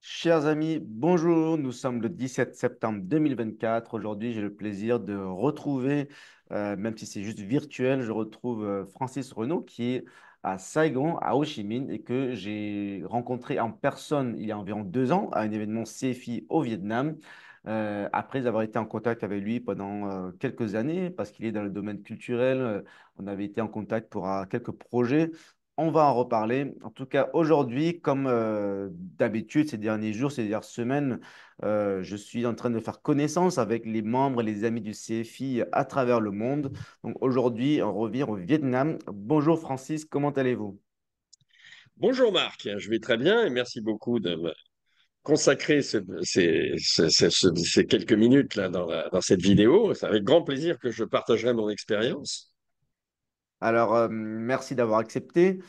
Chers amis, bonjour. Nous sommes le 17 septembre 2024. Aujourd'hui, j'ai le plaisir de retrouver, même si c'est juste virtuel, je retrouve Francis Renaud qui est à Saigon, à Ho Chi Minh, et que j'ai rencontré en personne il y a environ 2 ans à un événement CFI au Vietnam. Après avoir été en contact avec lui pendant quelques années, parce qu'il est dans le domaine culturel, on avait été en contact pour quelques projets. On va en reparler. En tout cas, aujourd'hui, comme d'habitude, ces derniers jours, ces dernières semaines, je suis en train de faire connaissance avec les membres et les amis du CFI à travers le monde. Donc aujourd'hui, on revient au Vietnam. Bonjour Francis, comment allez-vous? Bonjour Marc, je vais très bien et merci beaucoup de me consacrer ces quelques minutes là dans cette vidéo. C'est avec grand plaisir que je partagerai mon expérience. Alors, merci d'avoir accepté.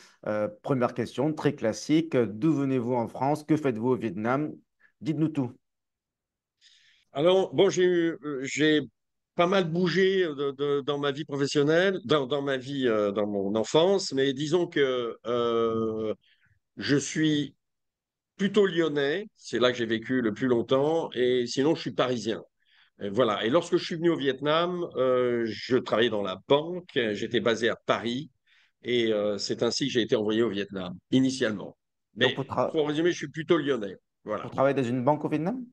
Première question, très classique. D'où venez-vous en France? Que faites-vous au Vietnam? Dites-nous tout. Alors, bon, j'ai pas mal bougé dans ma vie professionnelle, dans ma vie, dans mon enfance, mais disons que je suis plutôt lyonnais, c'est là que j'ai vécu le plus longtemps, et sinon je suis parisien. Et voilà. Et lorsque je suis venu au Vietnam, je travaillais dans la banque, j'étais basé à Paris, et c'est ainsi que j'ai été envoyé au Vietnam, initialement. Donc, Mais pour résumer, je suis plutôt lyonnais. pour Voilà. travailler dans une banque au Vietnam?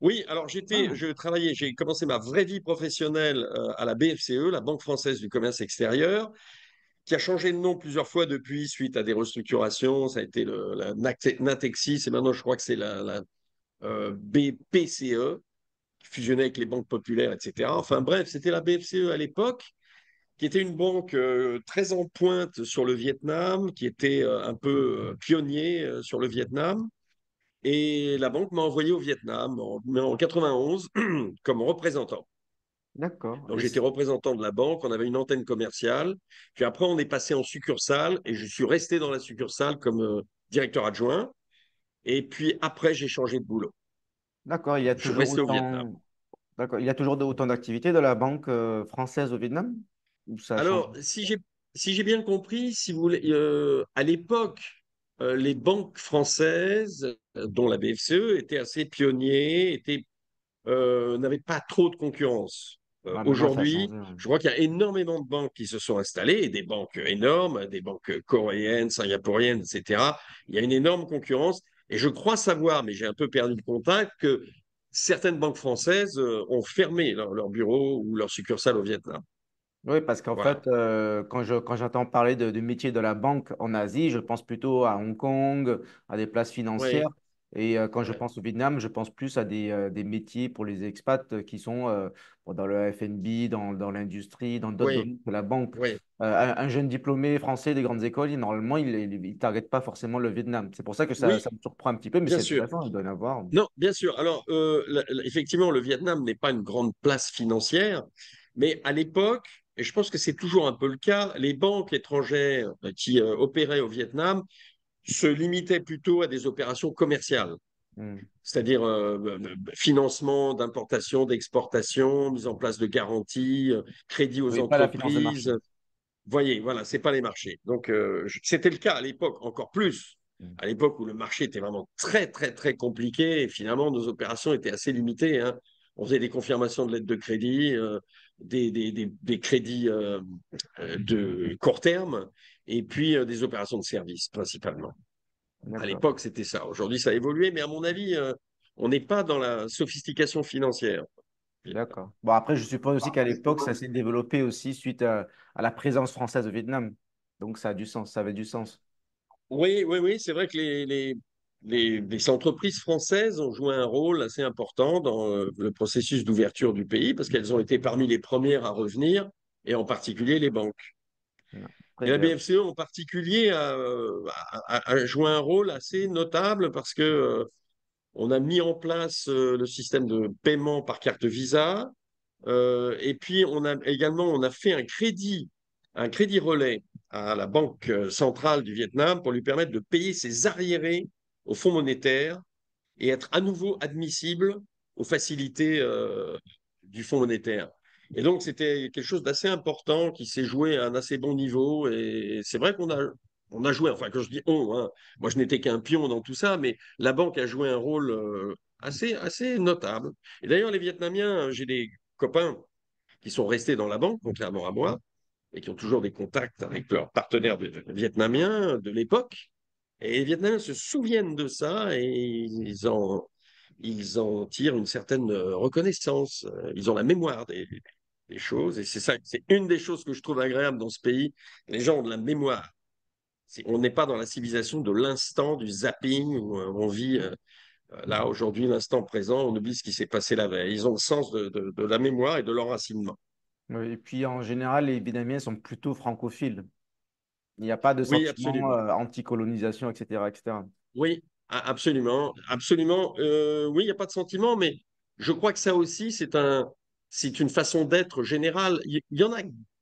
Oui, alors Ah, je travaillais, j'ai commencé ma vraie vie professionnelle à la BFCE, la Banque française du commerce extérieur, qui a changé de nom plusieurs fois depuis, suite à des restructurations. Ça a été la Natexis, et maintenant je crois que c'est la BPCE, fusionné avec les banques populaires, etc. Enfin bref, c'était la BFCE à l'époque, qui était une banque très en pointe sur le Vietnam, qui était un peu pionnier sur le Vietnam. Et la banque m'a envoyé au Vietnam en 91 comme représentant. d'accord. Donc j'étais représentant de la banque, on avait une antenne commerciale. Puis après, on est passé en succursale et je suis resté dans la succursale comme directeur adjoint. Et puis après, j'ai changé de boulot. D'accord, il y a Je suis toujours resté au Vietnam. autant. D'accord. Il y a toujours autant d'activités de la banque française au Vietnam? Ou ça a changé? Alors, si j'ai bien compris, si vous voulez, à l'époque, les banques françaises, dont la BFCE, étaient assez pionniers, n'avaient pas trop de concurrence. Ah, maintenant, ça a Aujourd'hui, changé. Ouais. je crois qu'il y a énormément de banques qui se sont installées, et des banques énormes, des banques coréennes, singapouriennes, etc. Il y a une énorme concurrence. Et je crois savoir, mais j'ai un peu perdu le contact, que certaines banques françaises ont fermé leur bureau ou leur succursale au Vietnam. Oui, parce qu'en Voilà. fait, quand j'entends parler de métier de la banque en Asie, je pense plutôt à Hong Kong, à des places financières. Oui. Et quand je Ouais. pense au Vietnam, je pense plus à des métiers pour les expats qui sont bon, dans le F&B, dans l'industrie, dans d'autres Oui, domaines que la banque. oui, Un jeune diplômé français des grandes écoles, normalement, il ne target pas forcément le Vietnam. C'est pour ça que ça oui, me surprend un petit peu, mais bien c'est sûr. intéressant, il doit y en avoir. Non, bien sûr. Alors, effectivement, le Vietnam n'est pas une grande place financière, mais à l'époque, et je pense que c'est toujours un peu le cas, les banques étrangères qui opéraient au Vietnam se limitaient plutôt à des opérations commerciales, Hmm. c'est-à-dire financement d'importation, d'exportation, mise en place de garanties, crédit aux Oui, pas la finance de entreprises. marché. Voyez, voilà, c'est pas les marchés. Donc, c'était le cas à l'époque, encore plus, Hmm. à l'époque où le marché était vraiment très, très, très compliqué. Et finalement, nos opérations étaient assez limitées, hein. On faisait des confirmations de lettres de crédit, des crédits de court terme, et puis des opérations de services, principalement. À D'accord. l'époque, c'était ça. Aujourd'hui, ça a évolué, mais à mon avis, on n'est pas dans la sophistication financière. D'accord. Bon, après, je suppose aussi qu'à l'époque, ça s'est développé aussi suite à la présence française au Vietnam. Donc, ça a du sens, ça avait du sens. Oui, oui, oui, c'est vrai que les entreprises françaises ont joué un rôle assez important dans le processus d'ouverture du pays parce qu'elles ont été parmi les premières à revenir, et en particulier les banques. Non. Et Très la bien. BFCE en particulier a joué un rôle assez notable parce que on a mis en place le système de paiement par carte Visa, et puis on a fait un crédit relais à la Banque centrale du Vietnam pour lui permettre de payer ses arriérés au Fonds monétaire et être à nouveau admissible aux facilités du Fonds monétaire. Et donc, c'était quelque chose d'assez important qui s'est joué à un assez bon niveau. Et c'est vrai qu'on a on a joué, enfin quand je dis on, hein, moi je n'étais qu'un pion dans tout ça, mais la banque a joué un rôle assez notable. Et d'ailleurs, les Vietnamiens, j'ai des copains qui sont restés dans la banque, contrairement à moi, et qui ont toujours des contacts avec leurs partenaires vietnamiens de l'époque. Et les Vietnamiens se souviennent de ça et ils en tirent une certaine reconnaissance. Ils ont la mémoire des choses. Et c'est ça, c'est une des choses que je trouve agréable dans ce pays. Les gens ont de la mémoire. On n'est pas dans la civilisation de l'instant, du zapping, où on vit là aujourd'hui, l'instant présent, on oublie ce qui s'est passé la veille. Ils ont le sens de la mémoire et de l'enracinement. Et puis en général, les Vietnamiens sont plutôt francophiles. Il n'y a pas de Oui, sentiment absolument. anti-colonisation, etc., etc. Oui, absolument, absolument. Oui, il n'y a pas de sentiment, mais je crois que ça aussi, c'est une façon d'être générale. Il y en a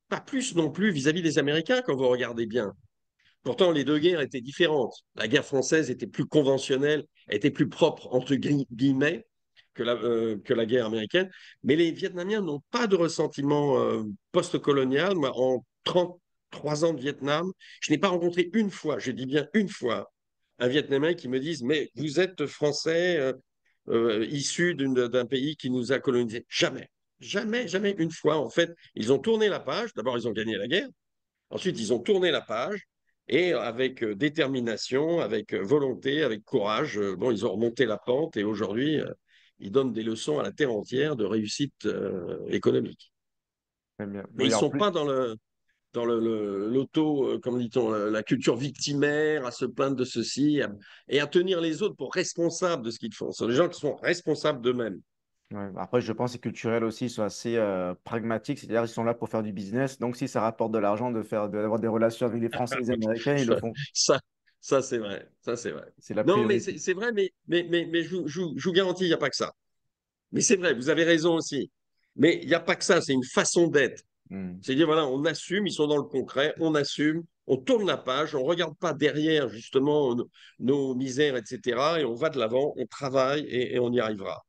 pas plus non plus vis-à-vis des Américains quand vous regardez bien. Pourtant, les deux guerres étaient différentes. La guerre française était plus conventionnelle, était plus propre, entre guillemets, que la guerre américaine. Mais les Vietnamiens n'ont pas de ressentiment post-colonial. Moi, en 33 ans de Vietnam, je n'ai pas rencontré une fois, je dis bien une fois, un Vietnamien qui me dise, mais vous êtes français issu d'un pays qui nous a colonisés. Jamais. Jamais, jamais une fois. En fait, ils ont tourné la page. D'abord, ils ont gagné la guerre. Ensuite, ils ont tourné la page et avec détermination, avec volonté, avec courage, bon, ils ont remonté la pente et aujourd'hui, ils donnent des leçons à la terre entière de réussite économique. Très bien. Mais ils Oui, ne en sont plus, pas dans l'auto, comme dit-on, la culture victimaire, à se plaindre de ceci et à tenir les autres pour responsables de ce qu'ils font. Ce sont des gens qui sont responsables d'eux-mêmes. ouais, après, je pense que c'est culturel aussi, ils sont assez pragmatiques, c'est-à-dire ils sont là pour faire du business. Donc, si ça rapporte de l'argent d'avoir des relations avec les Français et les Américains, ils le font. Ça, ça c'est vrai. Ça, c'est vrai. C'est la Non, mais priorité. c'est vrai, mais je vous garantis, il n'y a pas que ça. Mais c'est vrai, vous avez raison aussi. Mais il n'y a pas que ça, c'est une façon d'être. Hmm. C'est dire, voilà, on assume, ils sont dans le concret, on assume, on tourne la page, on ne regarde pas derrière justement nos misères, etc. Et on va de l'avant, on travaille et on y arrivera.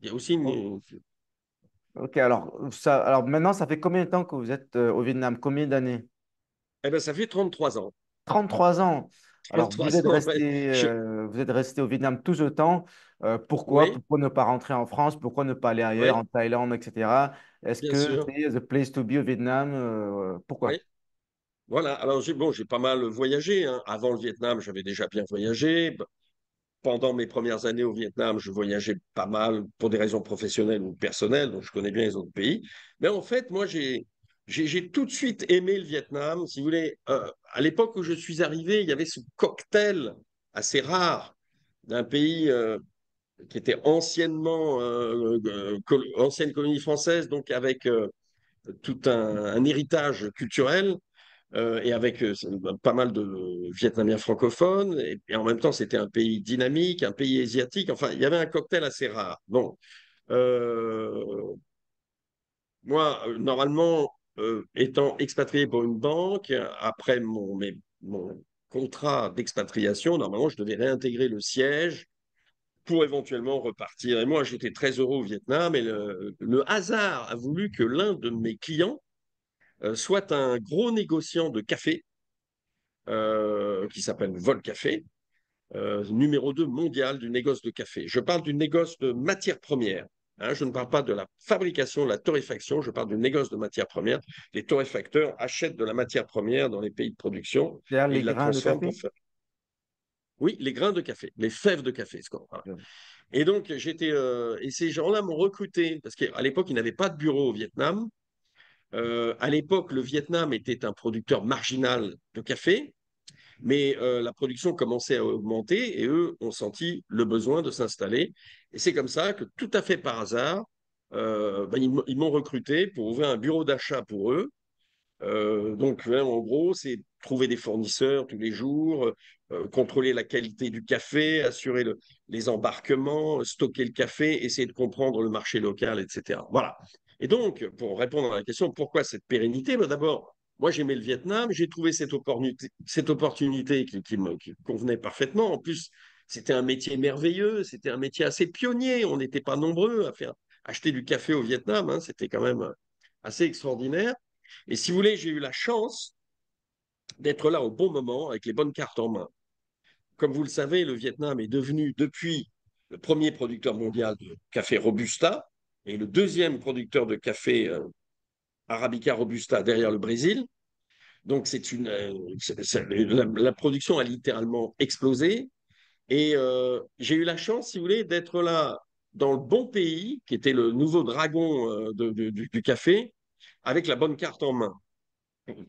Il y a aussi Oh, une... ok, alors maintenant, ça fait combien de temps que vous êtes au Vietnam? Combien d'années? Eh bien, ça fait 33 ans. 33 ans. Alors, 33 ans, ouais. vous êtes resté au Vietnam tout ce temps. Pourquoi? Oui, Pourquoi ne pas rentrer en France? Pourquoi ne pas aller ailleurs, oui, en Thaïlande, etc. Est-ce bien que sûr. c'est the place to be au Vietnam? Pourquoi? Oui. Voilà, alors bon, j'ai pas mal voyagé, hein. Avant le Vietnam, j'avais déjà bien voyagé. Pendant mes premières années au Vietnam, je voyageais pas mal pour des raisons professionnelles ou personnelles, donc je connais bien les autres pays. Mais en fait, moi, j'ai tout de suite aimé le Vietnam. Si vous voulez, à l'époque où je suis arrivé, il y avait ce cocktail assez rare d'un pays qui était ancienne colonie française, donc avec tout un héritage culturel et avec pas mal de Vietnamiens francophones, et en même temps, c'était un pays dynamique, un pays asiatique, enfin, il y avait un cocktail assez rare. Bon, euh, moi, normalement, étant expatrié pour une banque, après mon contrat d'expatriation, normalement, je devais réintégrer le siège pour éventuellement repartir. Et moi, j'étais très heureux au Vietnam, et le hasard a voulu que l'un de mes clients soit un gros négociant de café qui s'appelle Vol Café, numéro 2 mondial du négoce de café. Je parle du négoce de matières premières. Hein, je ne parle pas de la fabrication, de la torréfaction, je parle du négoce de matières premières. Les torréfacteurs achètent de la matière première dans les pays de production C'est-à-dire et les ils la grains de transforment pour café? faire. Oui, les grains de café, les fèves de café. Voilà. Et donc, et ces gens-là m'ont recruté, parce qu'à l'époque, ils n'avaient pas de bureau au Vietnam. À l'époque, le Vietnam était un producteur marginal de café. Mais la production commençait à augmenter et eux ont senti le besoin de s'installer. Et c'est comme ça que, tout à fait par hasard, ils m'ont recruté pour ouvrir un bureau d'achat pour eux. Donc, hein, en gros, c'est trouver des fournisseurs tous les jours, contrôler la qualité du café, assurer les embarquements, stocker le café, essayer de comprendre le marché local, etc. Voilà. Et donc, pour répondre à la question, pourquoi cette pérennité? Ben, d'abord, moi, j'aimais le Vietnam, j'ai trouvé cette opportunité qui convenait parfaitement. En plus, c'était un métier merveilleux, c'était un métier assez pionnier. On n'était pas nombreux à faire acheter du café au Vietnam, hein, c'était quand même assez extraordinaire. Et si vous voulez, j'ai eu la chance d'être là au bon moment avec les bonnes cartes en main. Comme vous le savez, le Vietnam est devenu depuis le premier producteur mondial de café Robusta et le deuxième producteur de café Arabica Robusta derrière le Brésil. Donc la production a littéralement explosé. Et j'ai eu la chance, si vous voulez, d'être là dans le bon pays, qui était le nouveau dragon du café, avec la bonne carte en main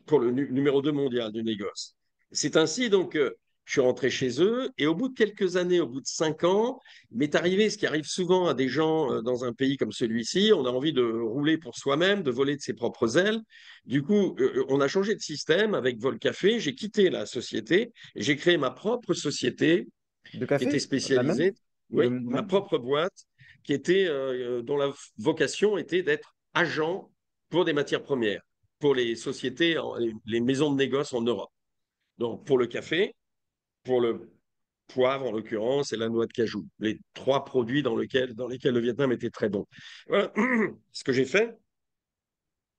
pour le numéro 2 mondial du négoce. C'est ainsi donc que je suis rentré chez eux et au bout de quelques années, au bout de 5 ans, il m'est arrivé ce qui arrive souvent à des gens dans un pays comme celui-ci, on a envie de rouler pour soi-même, de voler de ses propres ailes. Du coup, on a changé de système avec Volcafé, j'ai quitté la société et j'ai créé ma propre société De qui était café? La même? spécialisée, Le oui, ma même? propre boîte qui était, dont la vocation était d'être agent pour des matières premières, pour les sociétés, les maisons de négoce en Europe. Donc, pour le café, pour le poivre en l'occurrence et la noix de cajou, les trois produits dans lesquels le Vietnam était très bon. Voilà ce que j'ai fait.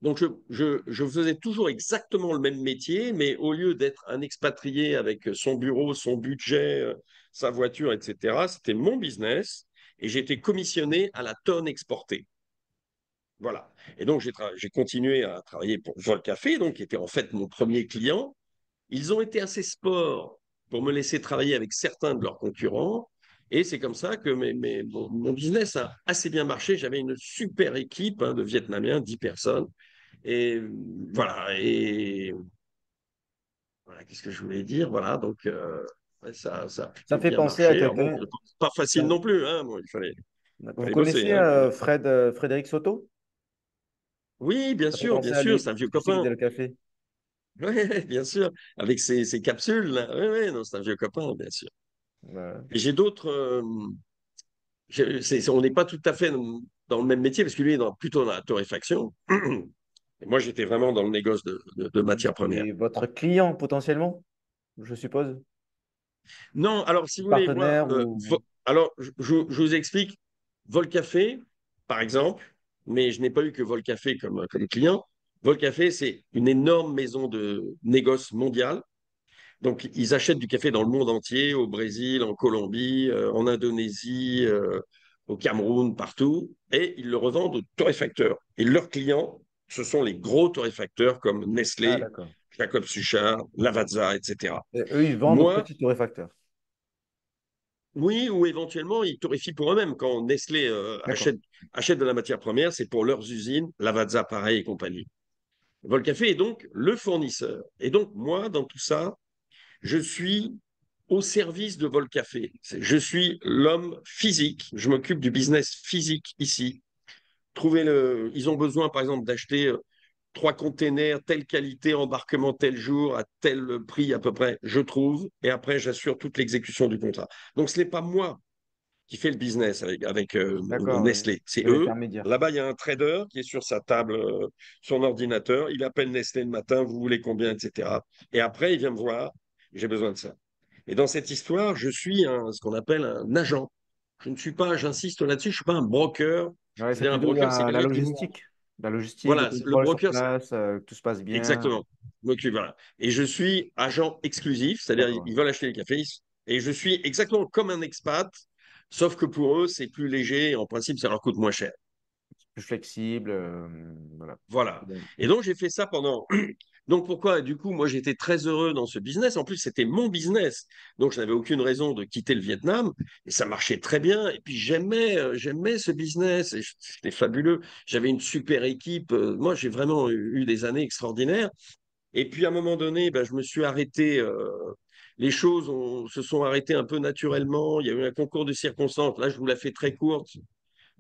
Donc, je faisais toujours exactement le même métier, mais au lieu d'être un expatrié avec son bureau, son budget, sa voiture, etc., c'était mon business et j'étais commissionné à la tonne exportée. Voilà. Et donc, j'ai continué à travailler pour Vol Café, donc, qui était en fait mon premier client. Ils ont été assez sports pour me laisser travailler avec certains de leurs concurrents. Et c'est comme ça que mon business a assez bien marché. J'avais une super équipe de Vietnamiens, 10 personnes. Et voilà. Et voilà, qu'est-ce que je voulais dire? Voilà. Donc, ouais, ça a Ça plutôt fait bien penser à marché. Alors bon, quelqu'un. pas facile non plus. Hein. Bon, Vous fallait bosser. connaissez Hein. Frédéric Soto? Oui, Ça fait bien penser à sûr, lui, c'est un vieux parce que je sais qu'il copain. faisait le café. Oui, bien sûr. Avec ses capsules. Là. Oui, oui, non, c'est un vieux copain, bien sûr. Voilà. Et j'ai d'autres. On n'est pas tout à fait dans le même métier, parce que lui est plutôt dans la torréfaction. Et moi, j'étais vraiment dans le négoce de matières premières. Et votre client, potentiellement, je suppose? Non, alors, si vous voulez, moi, Partenaire ou... alors, je vous explique. Volcafé, par exemple, mais je n'ai pas eu que Volcafé comme client. Volcafé, c'est une énorme maison de négoce mondiale. Donc, ils achètent du café dans le monde entier, au Brésil, en Colombie, en Indonésie, au Cameroun, partout, et ils le revendent aux torréfacteurs. Et leurs clients, ce sont les gros torréfacteurs comme Ah, Nestlé, d'accord. Jacob Suchard, Lavazza, etc. Et eux, ils vendent aux Moi, petits torréfacteurs. oui, ou éventuellement, ils torréfient pour eux-mêmes. Quand Nestlé D'accord. achète de la matière première, c'est pour leurs usines, Lavazza, pareil, et compagnie. Volcafé est donc le fournisseur. Et donc, moi, dans tout ça, je suis au service de Volcafé. Je suis l'homme physique. Je m'occupe du business physique ici. Ils ont besoin, par exemple, d'acheter 3 containers, telle qualité, embarquement tel jour, à tel prix à peu près. Je trouve. Et après, j'assure toute l'exécution du contrat. Donc, ce n'est pas moi qui fais le business avec D'accord, oui. Nestlé. C'est C'est eux. l'intermédiaire. Là-bas, il y a un trader qui est sur sa table, son ordinateur. Il appelle Nestlé le matin, vous voulez combien, etc. Et après, il vient me voir. J'ai besoin de ça. Et dans cette histoire, je suis ce qu'on appelle un agent. Je ne suis pas, j'insiste là-dessus, je ne suis pas un broker. Ouais, c'est C'est-à-dire un plutôt broker, c'est la quelqu'un qui logistique. La logistique, le voilà, le contrôle sur broker, place, que tout se passe bien. exactement. Voilà. Et je suis agent exclusif, c'est-à-dire D'accord. ils veulent acheter le café, et je suis exactement comme un expat, sauf que pour eux, c'est plus léger, et en principe, ça leur coûte moins cher. Plus flexible. Voilà. Voilà. Et donc, j'ai fait ça pendant. Donc, pourquoi? Du coup, moi, j'étais très heureux dans ce business. En plus, c'était mon business. Donc, je n'avais aucune raison de quitter le Vietnam. Et ça marchait très bien. Et puis, j'aimais ce business. Et c'était fabuleux. J'avais une super équipe. Moi, j'ai vraiment eu des années extraordinaires. Et puis, à un moment donné, ben, je me suis arrêté. Les choses se sont arrêtées un peu naturellement. Il y a eu un concours de circonstances. Là, je vous la fais très courte.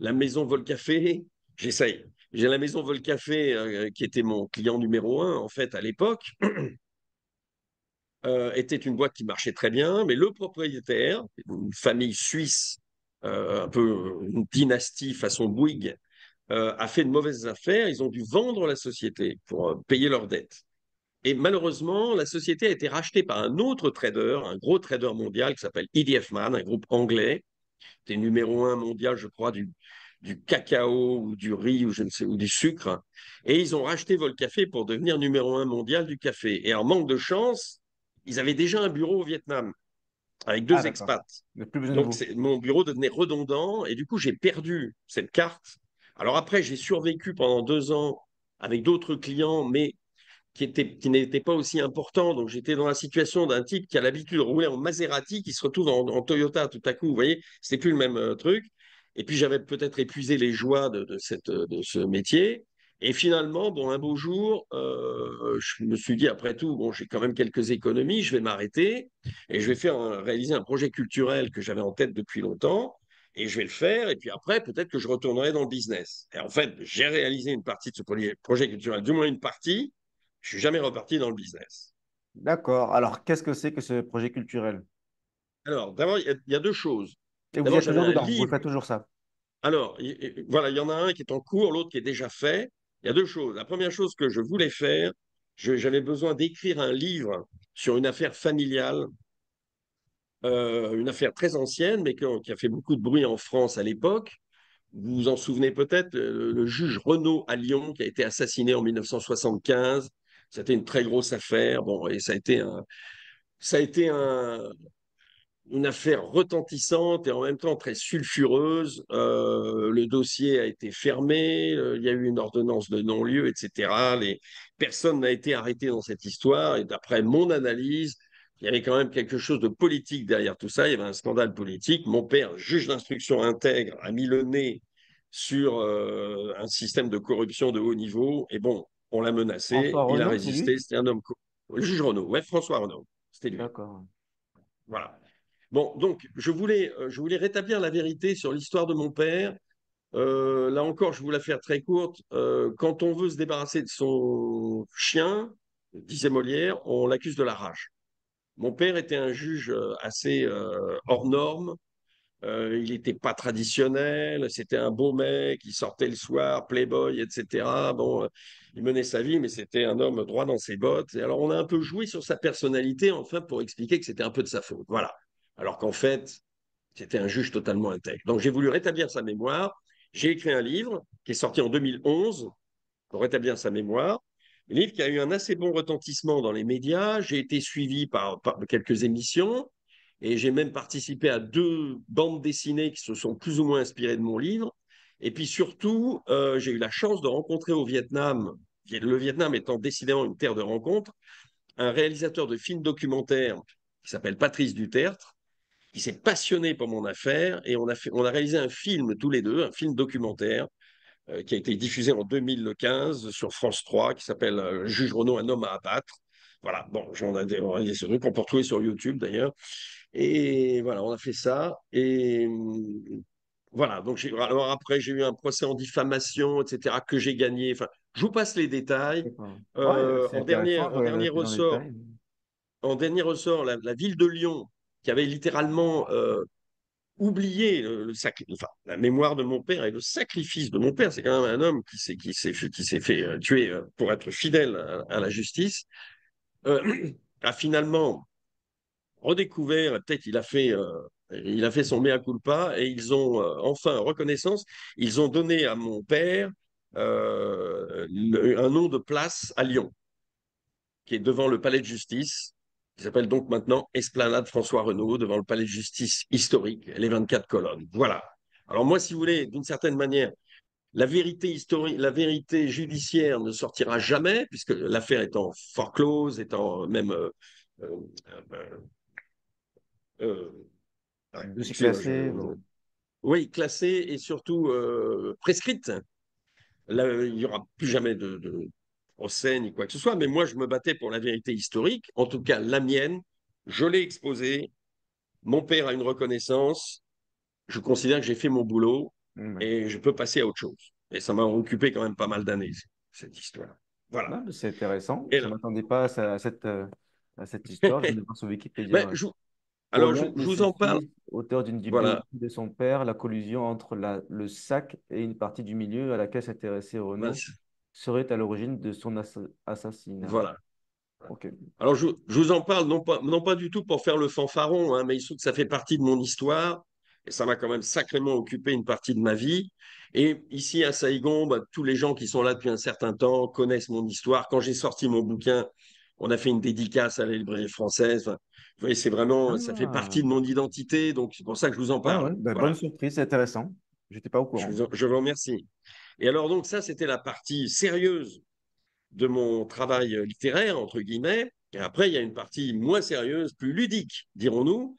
La maison Volcafé, j'essaye. J'ai la maison Volcafé qui était mon client numéro un, en fait, à l'époque, était une boîte qui marchait très bien, mais le propriétaire, une famille suisse, un peu une dynastie façon Bouygues, a fait de mauvaises affaires. Ils ont dû vendre la société pour payer leurs dettes. Et malheureusement, la société a été rachetée par un autre trader, un gros trader mondial qui s'appelle EDF Man, un groupe anglais, qui est numéro un mondial, je crois, du cacao ou du riz ou je ne sais, ou du sucre. Et ils ont racheté Volcafé pour devenir numéro 1 mondial du café. Et en manque de chance, ils avaient déjà un bureau au Vietnam avec Ah, 2 d'accord. expats. Il n'y a plus besoin de Donc, vous. mon bureau devenait redondant et du coup, j'ai perdu cette carte. Alors après, j'ai survécu pendant 2 ans avec d'autres clients, mais qui n'était pas aussi important. Donc, j'étais dans la situation d'un type qui a l'habitude de rouler en Maserati, qui se retrouve en Toyota tout à coup. Vous voyez, c'était plus le même truc. Et puis, j'avais peut-être épuisé les joies de ce métier. Et finalement, bon, un beau jour, je me suis dit, après tout, bon, j'ai quand même quelques économies, je vais m'arrêter et je vais réaliser un projet culturel que j'avais en tête depuis longtemps. Et je vais le faire. Et puis après, peut-être que je retournerai dans le business. Et en fait, j'ai réalisé une partie de ce projet culturel, du moins une partie. Je suis jamais reparti dans le business. D'accord. Alors, qu'est-ce que c'est que ce projet culturel? Alors, d'abord, il y a 2 choses. Et vous D'abord, êtes j'avais toujours un dedans, vous le livre. faites toujours ça. Alors, voilà, il y en a un qui est en cours, l'autre qui est déjà fait. Il y a 2 choses. La première chose que je voulais faire, j'avais besoin d'écrire un livre sur une affaire familiale, une affaire très ancienne, mais qui a fait beaucoup de bruit en France à l'époque. Vous vous en souvenez peut-être, le juge Renaud à Lyon, qui a été assassiné en 1975. C'était une très grosse affaire. Bon, et ça a été une affaire retentissante et en même temps très sulfureuse. Le dossier a été fermé, il y a eu une ordonnance de non-lieu, etc. Personne n'a été arrêté dans cette histoire et d'après mon analyse, il y avait quand même quelque chose de politique derrière tout ça. Il y avait un scandale politique. Mon père, juge d'instruction intègre, a mis le nez sur un système de corruption de haut niveau. Et bon, on l'a menacé, François il a Renaud, c'est lui? résisté. C'était un homme. Le juge Renaud, ouais, François Renaud, c'était lui. D'accord. Voilà. Bon, donc, je voulais rétablir la vérité sur l'histoire de mon père. Là encore, je vais vous la faire très courte. Quand on veut se débarrasser de son chien, disait Molière, on l'accuse de la rage. Mon père était un juge assez hors norme. Il n'était pas traditionnel. C'était un beau mec. Il sortait le soir, playboy, etc. Bon, il menait sa vie, mais c'était un homme droit dans ses bottes. Et alors, on a un peu joué sur sa personnalité, enfin, pour expliquer que c'était un peu de sa faute. Voilà. Alors qu'en fait, c'était un juge totalement intègre. Donc j'ai voulu rétablir sa mémoire. J'ai écrit un livre qui est sorti en 2011 pour rétablir sa mémoire. Un livre qui a eu un assez bon retentissement dans les médias. J'ai été suivi par quelques émissions et j'ai même participé à 2 bandes dessinées qui se sont plus ou moins inspirées de mon livre. Et puis surtout, j'ai eu la chance de rencontrer au Vietnam, le Vietnam étant décidément une terre de rencontre, un réalisateur de films documentaires qui s'appelle Patrice Dutertre, qui s'est passionné pour mon affaire et on a réalisé un film tous les deux, un film documentaire qui a été diffusé en 2015 sur France 3 qui s'appelle Juge Renaud, un homme à abattre. Voilà, bon, on a des trucs qu'on peut retrouver sur YouTube d'ailleurs. Et voilà, on a fait ça. Et voilà, donc alors après, j'ai eu un procès en diffamation, etc., que j'ai gagné. Enfin, je vous passe les détails. D'accord. Ouais, c'est intéressant, je En regarderai dernier plus en ressort, détail. la ville de Lyon, qui avait littéralement oublié enfin, la mémoire de mon père et le sacrifice de mon père. C'est quand même un homme qui s'est fait tuer pour être fidèle à la justice. A finalement redécouvert, peut-être il a fait son mea culpa et ils ont enfin reconnaissance. Ils ont donné à mon père un nom de place à Lyon, qui est devant le palais de justice, qui s'appelle donc maintenant Esplanade François Renaud, devant le palais de justice historique, les 24 colonnes. Voilà. Alors moi, si vous voulez, d'une certaine manière, la vérité historique, la vérité judiciaire ne sortira jamais, puisque l'affaire étant fort close, étant même euh, euh, euh, Dossier excusez-moi, classé. oui, classée et surtout prescrite. Là, il n'y aura plus jamais de procès ni quoi que ce soit, mais moi, je me battais pour la vérité historique, en tout cas la mienne. Je l'ai exposée. Mon père a une reconnaissance. Je considère que j'ai fait mon boulot Ouais. et je peux passer à autre chose. Et ça m'a occupé quand même pas mal d'années, cette histoire. Voilà. Non, mais c'est intéressant. Et Je ne là, m'attendais pas à cette histoire. Je viens de voir sur ben, Wikipédia. alors, Paulin je vous en parle. Plessis, auteur d'une Voilà. biographie de son père, la collusion entre le sac et une partie du milieu à laquelle s'intéressait Renaud serait à l'origine de son assassinat. Voilà. Ok. Alors, je vous en parle non pas du tout pour faire le fanfaron, hein, mais il se trouve que ça fait partie de mon histoire. Et ça m'a quand même sacrément occupé une partie de ma vie. Et ici à Saïgon, bah, tous les gens qui sont là depuis un certain temps connaissent mon histoire. Quand j'ai sorti mon bouquin, on a fait une dédicace à la librairie française. Enfin, vous voyez, c'est vraiment, ça fait Ah, partie de mon identité, donc c'est pour ça que je vous en ouais, parle. ouais. Ben, bonne Voilà, surprise, c'est intéressant. J'étais pas au courant. je vous remercie. Et alors donc ça, c'était la partie sérieuse de mon travail littéraire, entre guillemets. Et après, il y a une partie moins sérieuse, plus ludique, dirons-nous.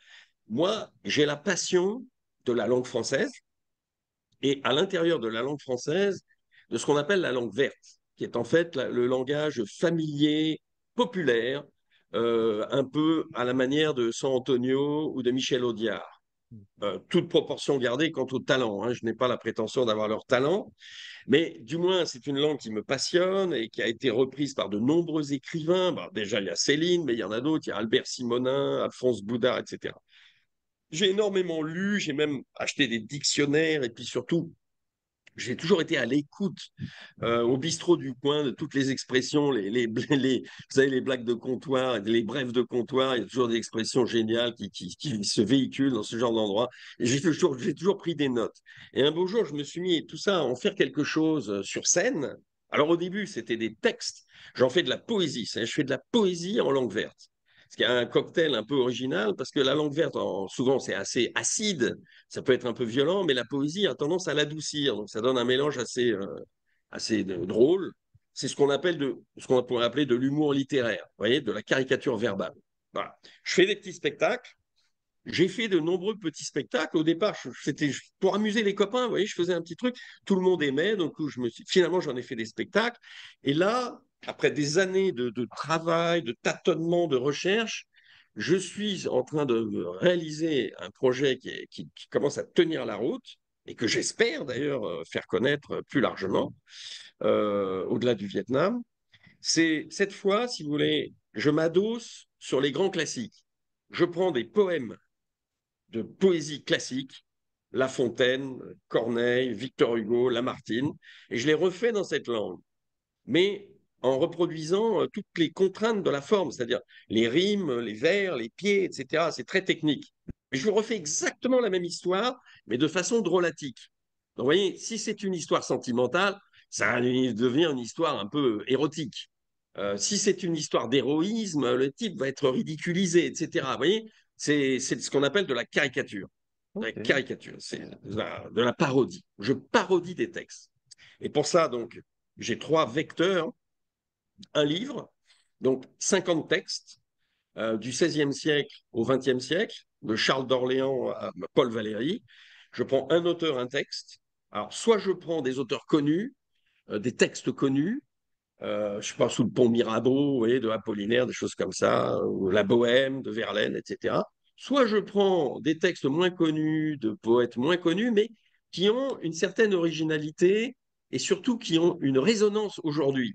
Moi, j'ai la passion de la langue française et à l'intérieur de la langue française, de ce qu'on appelle la langue verte, qui est en fait le langage familier, populaire, un peu à la manière de San Antonio ou de Michel Audiard. Toute proportion gardée quant au talent. Hein. Je n'ai pas la prétention d'avoir leur talent, mais du moins, c'est une langue qui me passionne et qui a été reprise par de nombreux écrivains. Bah, déjà, il y a Céline, mais il y en a d'autres. Il y a Albert Simonin, Alphonse Boudard, etc. J'ai énormément lu, j'ai même acheté des dictionnaires et puis surtout, j'ai toujours été à l'écoute au bistrot du coin de toutes les expressions, vous savez, les blagues de comptoir, les brèves de comptoir. Il y a toujours des expressions géniales qui se véhiculent dans ce genre d'endroit. Et j'ai toujours pris des notes. Et un beau jour, je me suis mis tout ça à en faire quelque chose sur scène. Alors au début, c'était des textes. J'en fais de la poésie. Je fais de la poésie en langue verte. Ce qui est un cocktail un peu original parce que la langue verte, souvent, c'est assez acide. Ça peut être un peu violent, mais la poésie a tendance à l'adoucir. Donc ça donne un mélange assez drôle. C'est ce qu'on pourrait appeler de l'humour littéraire, vous voyez, de la caricature verbale. Voilà. Je fais des petits spectacles. J'ai fait de nombreux petits spectacles. Au départ, c'était pour amuser les copains, vous voyez, je faisais un petit truc. Tout le monde aimait, donc finalement, j'en ai fait des spectacles. Et là, après des années de travail, de tâtonnement, de recherche, je suis en train de réaliser un projet qui commence à tenir la route et que j'espère d'ailleurs faire connaître plus largement au-delà du Vietnam. C'est cette fois, si vous voulez, je m'adosse sur les grands classiques. Je prends des poèmes de poésie classique, La Fontaine, Corneille, Victor Hugo, Lamartine, et je les refais dans cette langue, mais en reproduisant toutes les contraintes de la forme, c'est-à-dire les rimes, les vers, les pieds, etc. C'est très technique. Mais je vous refais exactement la même histoire, mais de façon drôlatique. Donc, vous voyez, si c'est une histoire sentimentale, ça va devenir une histoire un peu érotique. Si c'est une histoire d'héroïsme, le type va être ridiculisé, etc. Vous voyez, c'est ce qu'on appelle de la caricature. La Ok. caricature, c'est de la parodie. Je parodie des textes. Et pour ça, donc, j'ai trois vecteurs. Un livre, donc 50 textes, du XVIe siècle au XXe siècle, de Charles d'Orléans à Paul Valéry. Je prends un auteur, un texte. Alors, soit je prends des auteurs connus, des textes connus, je sais pas, sous le pont Mirabeau, vous voyez, de Apollinaire, des choses comme ça, ou La Bohème de Verlaine, etc. Soit je prends des textes moins connus, de poètes moins connus, mais qui ont une certaine originalité et surtout qui ont une résonance aujourd'hui.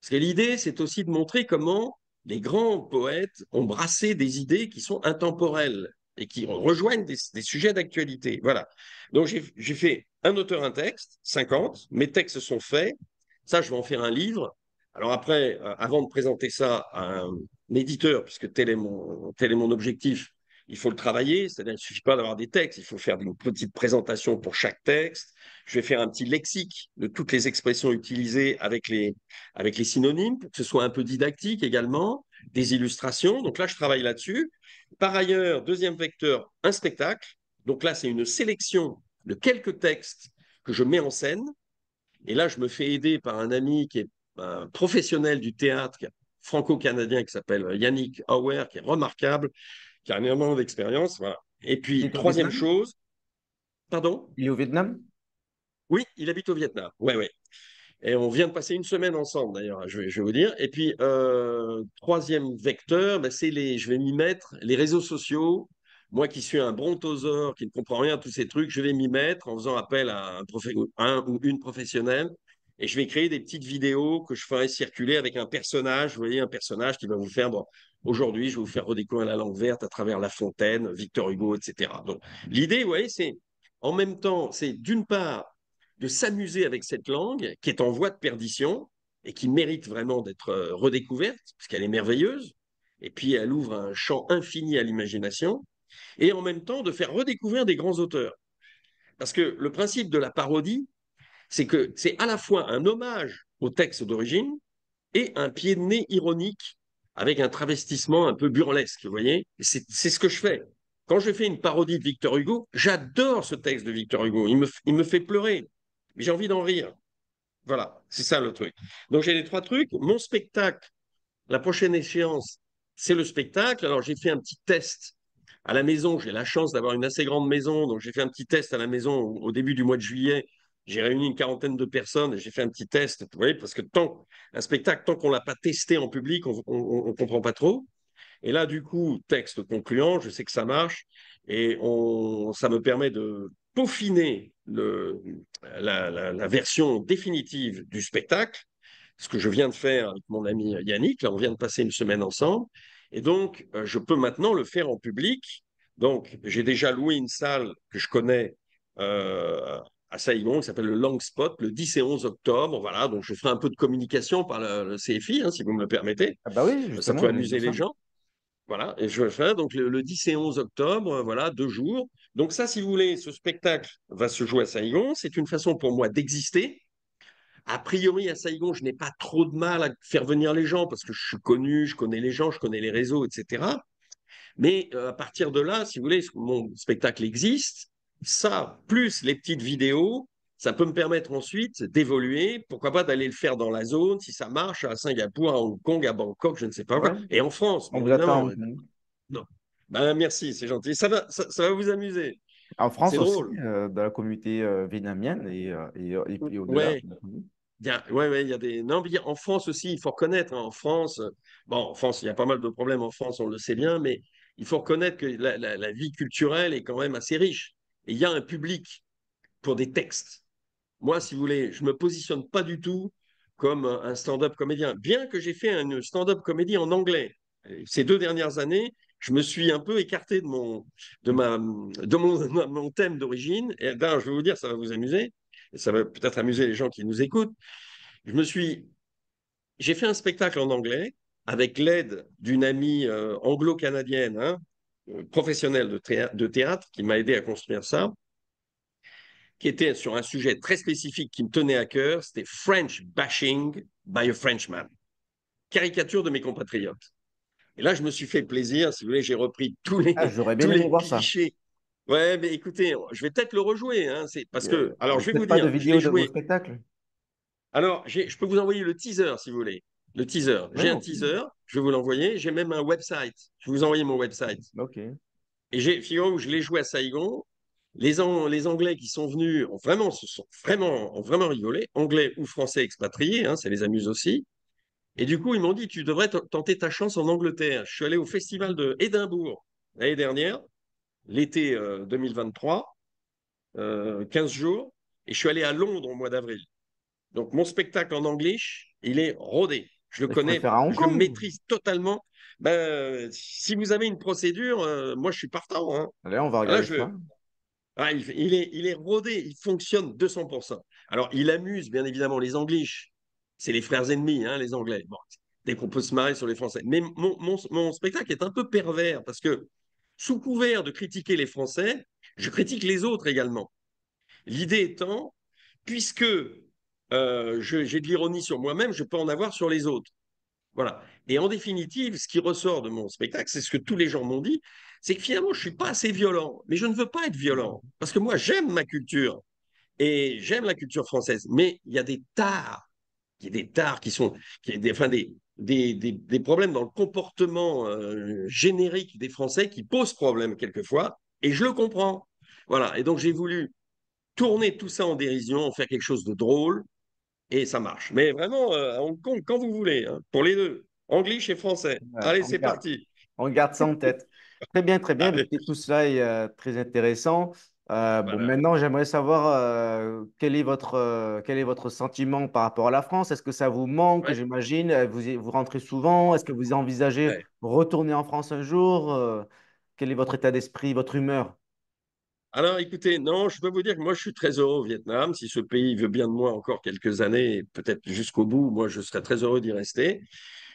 Parce que l'idée, c'est aussi de montrer comment les grands poètes ont brassé des idées qui sont intemporelles et qui rejoignent des sujets d'actualité. Voilà. Donc, j'ai fait un auteur, un texte, 50. Mes textes sont faits. Ça, je vais en faire un livre. Alors après, avant de présenter ça à un éditeur, puisque tel est mon objectif, il faut le travailler. C'est-à-dire, il ne suffit pas d'avoir des textes, il faut faire une petite présentation pour chaque texte. Je vais faire un petit lexique de toutes les expressions utilisées avec les synonymes, pour que ce soit un peu didactique également, des illustrations. Donc là, je travaille là-dessus. Par ailleurs, deuxième vecteur, un spectacle. Donc là, c'est une sélection de quelques textes que je mets en scène. Et là, je me fais aider par un ami qui est un professionnel du théâtre franco-canadien qui s'appelle Yannick Auer, qui est remarquable, qui a énormément d'expérience. Voilà. Et Il puis, est au troisième Vietnam? chose, pardon? Il est au Vietnam? Oui, il habite au Vietnam. Ouais, ouais. Et on vient de passer une semaine ensemble, d'ailleurs, je vais vous dire. Et puis, troisième vecteur, ben, je vais m'y mettre, les réseaux sociaux. Moi qui suis un brontosaure, qui ne comprend rien à tous ces trucs, je vais m'y mettre en faisant appel à un ou une professionnelle. Et je vais créer des petites vidéos que je ferai circuler avec un personnage, vous voyez, un personnage qui va vous faire, bon, aujourd'hui, je vais vous faire redécouvrir la langue verte à travers La Fontaine, Victor Hugo, etc. Donc, l'idée, vous voyez, c'est en même temps, c'est d'une part de s'amuser avec cette langue qui est en voie de perdition et qui mérite vraiment d'être redécouverte, parce qu'elle est merveilleuse, et puis elle ouvre un champ infini à l'imagination. et en même temps de faire redécouvrir des grands auteurs. Parce que le principe de la parodie, c'est que c'est à la fois un hommage au texte d'origine et un pied de nez ironique avec un travestissement un peu burlesque, vous voyez. C'est ce que je fais. Quand je fais une parodie de Victor Hugo, j'adore ce texte de Victor Hugo. Il me fait pleurer. Mais j'ai envie d'en rire. Voilà, c'est ça le truc. Donc j'ai les trois trucs. Mon spectacle, la prochaine échéance, c'est le spectacle. Alors j'ai fait un petit test à la maison. J'ai la chance d'avoir une assez grande maison. Donc j'ai fait un petit test à la maison au début du mois de juillet. J'ai réuni une quarantaine de personnes et j'ai fait un petit test. Vous voyez, parce que un spectacle, tant qu'on ne l'a pas testé en public, on ne comprend pas trop. Et là, du coup, texte concluant, je sais que ça marche et ça me permet de peaufiner la version définitive du spectacle, ce que je viens de faire avec mon ami Yannick. Là, on vient de passer une semaine ensemble. Et donc, je peux maintenant le faire en public. Donc, j'ai déjà loué une salle que je connais euh, à Saïgon, qui s'appelle le Long Spot, le 10 et 11 octobre. Voilà, donc je ferai un peu de communication par le CFI, hein, si vous me le permettez. Ah bah oui, Ça justement, peut j'allais dire amuser les ça. gens. Voilà, et je fais donc le 10 et 11 octobre, voilà, 2 jours. Donc ça, si vous voulez, ce spectacle va se jouer à Saïgon. C'est une façon pour moi d'exister. A priori, à Saïgon, je n'ai pas trop de mal à faire venir les gens parce que je suis connu, je connais les gens, je connais les réseaux, etc. Mais à partir de là, si vous voulez, mon spectacle existe. Ça, plus les petites vidéos, ça peut me permettre ensuite d'évoluer. Pourquoi pas d'aller le faire dans la zone, si ça marche, à Singapour, à Hong Kong, à Bangkok, je ne sais pas Ouais, quoi. Et en France, on bien vous attend. évidemment. Non. Ben, merci, c'est gentil. Ça va vous amuser. En C'est France aussi, drôle. dans la communauté vietnamienne et puis au-delà. Ouais, ouais, il y a des. Non, mais en France aussi, il faut reconnaître, hein, en France, bon, en France, il y a pas mal de problèmes en France, on le sait bien, mais il faut reconnaître que la vie culturelle est quand même assez riche. Et il y a un public pour des textes. Moi, si vous voulez, je me positionne pas du tout comme un stand-up comédien, bien que j'ai fait une stand-up comédie en anglais. Et ces 2 dernières années, je me suis un peu écarté de mon thème d'origine. Et là, je vais vous dire, ça va vous amuser, et ça va peut-être amuser les gens qui nous écoutent. Je me suis, j'ai fait un spectacle en anglais avec l'aide d'une amie anglo-canadienne, hein, professionnelle de théâtre, qui m'a aidé à construire ça, qui était sur un sujet très spécifique qui me tenait à cœur, c'était French bashing by a Frenchman, caricature de mes compatriotes. Et là, je me suis fait plaisir, si vous voulez, j'ai repris Ah, j'aurais bien tous aimé les voir ça. clichés. Ouais, mais écoutez, je vais peut-être le rejouer, hein, c'est parce que, Il alors n'y a je vais vous peut-être pas de dire, je l'ai vidéo de vos joué. spectacles. Alors, je peux vous envoyer le teaser si vous voulez. Le teaser. Oui, J'ai un ok. teaser, je vais vous l'envoyer. J'ai même un website. Je vais vous envoyer mon website. Ok. Et figurez-vous, je l'ai joué à Saïgon. Les Anglais qui sont venus ont vraiment rigolé. Anglais ou Français expatriés, hein, ça les amuse aussi. Et du coup, ils m'ont dit, tu devrais tenter ta chance en Angleterre. Je suis allé au festival de Édimbourg l'année dernière, l'été 2023, 15 jours. Et je suis allé à Londres au mois d'avril. Donc, mon spectacle en anglais, il est rodé. Je le Il faut le connais, faire à Hong je le Kong. maîtrise totalement. Ben, si vous avez une procédure, moi, je suis partant, hein. Allez, on va Là, regarder ça. il est rodé, il fonctionne 200%. Alors, il amuse, bien évidemment, les Anglish. C'est les frères ennemis, hein, les Anglais. Bon, dès qu'on peut se marrer sur les Français. Mais mon spectacle est un peu pervers parce que, sous couvert de critiquer les Français, je critique les autres également. L'idée étant, puisque j'ai de l'ironie sur moi-même, je peux en avoir sur les autres. Voilà. Et en définitive, ce qui ressort de mon spectacle, c'est ce que tous les gens m'ont dit, c'est que finalement, je ne suis pas assez violent. Mais je ne veux pas être violent. Parce que moi, j'aime ma culture. Et j'aime la culture française. Mais il y a des tares. Il y a des tares qui sont. Enfin, des problèmes dans le comportement générique des Français qui posent problème quelquefois. Et je le comprends. Voilà. Et donc, j'ai voulu tourner tout ça en dérision, en faire quelque chose de drôle, et ça marche. Mais vraiment, à Hong Kong, quand vous voulez, hein, pour les deux, anglais et français. Ouais, Allez, c'est parti. on garde ça en tête. Très bien, très bien. Allez, Écoutez, tout cela est très intéressant. Bon, voilà. maintenant, j'aimerais savoir quel est votre sentiment par rapport à la France. Est-ce que ça vous manque, Ouais, j'imagine? Vous rentrez souvent? Est-ce que vous envisagez ouais. retourner en France un jour? Quel est votre état d'esprit, votre humeur? Alors, écoutez, non, je peux vous dire que moi, je suis très heureux au Vietnam. Si ce pays veut bien de moi encore quelques années, et peut-être jusqu'au bout, moi, je serais très heureux d'y rester.